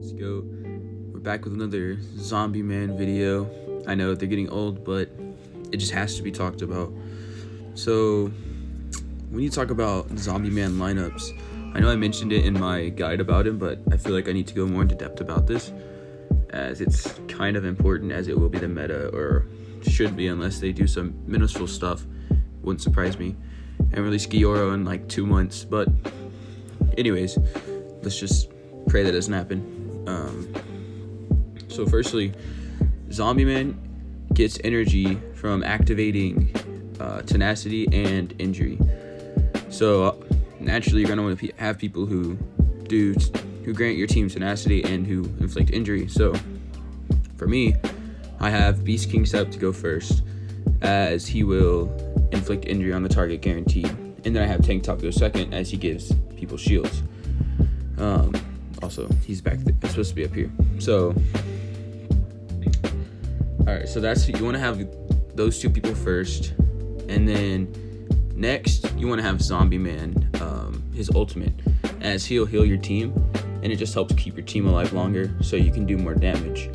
Let's go. We're back with another Zombieman video. I know they're getting old, but it just has to be talked about. So, when you talk about Zombieman lineups, I know I mentioned it in my guide about him, but I feel like I need to go more into depth about this, as it's kind of important, as it will be the meta, or should be, unless they do some minuscule stuff. Wouldn't surprise me. And release Gioro in like 2 months, but anyways, let's just pray that doesn't happen. So firstly, Zombieman gets energy from activating tenacity and injury. So naturally, you're gonna want to have people who grant your team tenacity and who inflict injury. So for me, I have Beast King set up to go first, as he will inflict injury on the target guaranteed. And then I have Tank Top go second, as he gives people shields. Also, he's back there. It's supposed to be up here. So, alright, so you want to have those two people first. And then next, you want to have Zombieman, his ultimate, as he'll heal your team. And it just helps keep your team alive longer, so you can do more damage.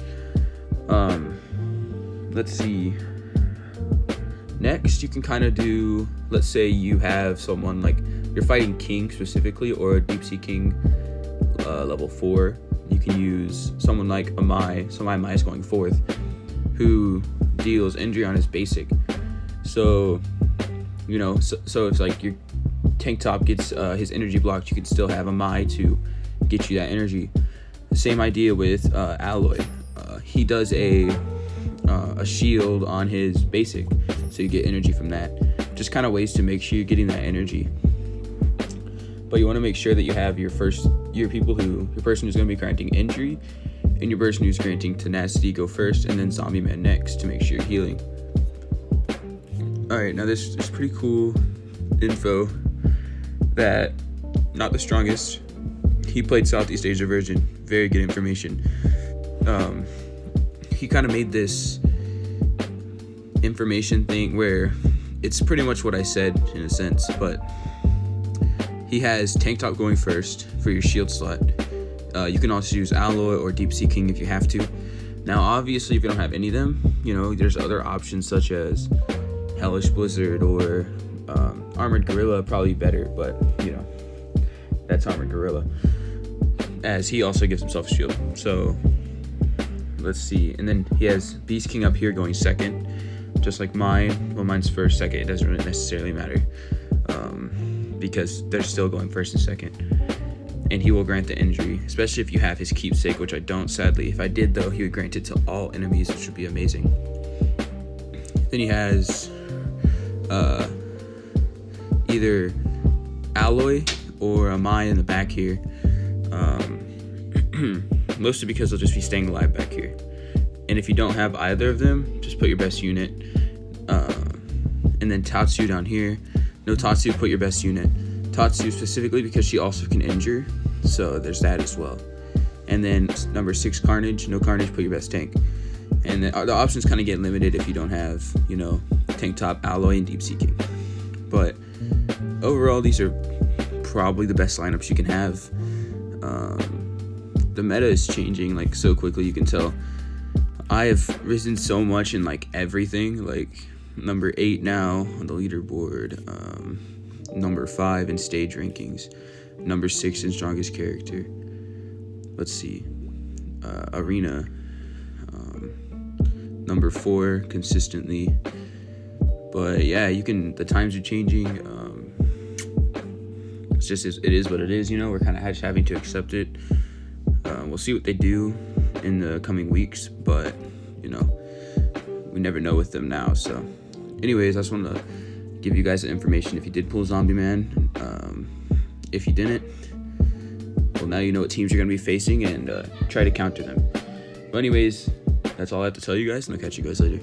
Let's see. Next, you can kind of do, let's say you have someone like, you're fighting King specifically, or a Deep Sea King level 4. You can use someone like Amai, so Amai is going fourth, who deals injury on his basic. So, so if like your Tank Top gets his energy blocked, you can still have Amai to get you that energy. The same idea with Alloy. He does a shield on his basic, so you get energy from that. Just kind of ways to make sure you're getting that energy. But you want to make sure that you have your person who's going to be granting injury, and your person who's granting tenacity go first, and then Zombieman next to make sure you're healing. Alright, now this is pretty cool info that not the strongest. He played Southeast Asia version. Very good information. He kind of made this information thing where it's pretty much what I said in a sense, but he has Tank Top going first for your shield slot. You can also use Alloy or Deep Sea King if you have to. Now, obviously, if you don't have any of them, there's other options such as Hellish Blizzard or Armored Gorilla, probably better, but that's Armored Gorilla, as he also gives himself a shield. So let's see, and then he has Beast King up here going second, just like mine. Well, mine's first, second. It doesn't really necessarily matter, because they're still going first and second. And he will grant the injury, especially if you have his keepsake, which I don't, sadly. If I did, though, he would grant it to all enemies, which would be amazing. Then he has either Alloy or Amai in the back here. Mostly because they'll just be staying alive back here. And if you don't have either of them, just put your best unit. And then Tatsu down here. No Tatsu, put your best unit. Tatsu specifically because she also can injure, so there's that as well. And then number 6 Carnage. No Carnage, put your best tank. And then the options kind of get limited if you don't have, Tank Top, Alloy, and Deep Sea King. But overall, these are probably the best lineups you can have. The meta is changing like so quickly, you can tell. I have risen so much in like everything, like number 8 now on the leaderboard, number 5 in stage rankings, number 6 in strongest character. Let's see, arena, number 4 consistently. But yeah, the times are changing. It's just, it is what it is, we're kind of just having to accept it. We'll see what they do in the coming weeks, but we never know with them now. So anyways, I just want to give you guys the information if you did pull Zombieman. If you didn't, well, now you know what teams you're going to be facing, and try to counter them. But anyways, that's all I have to tell you guys, and I'll catch you guys later.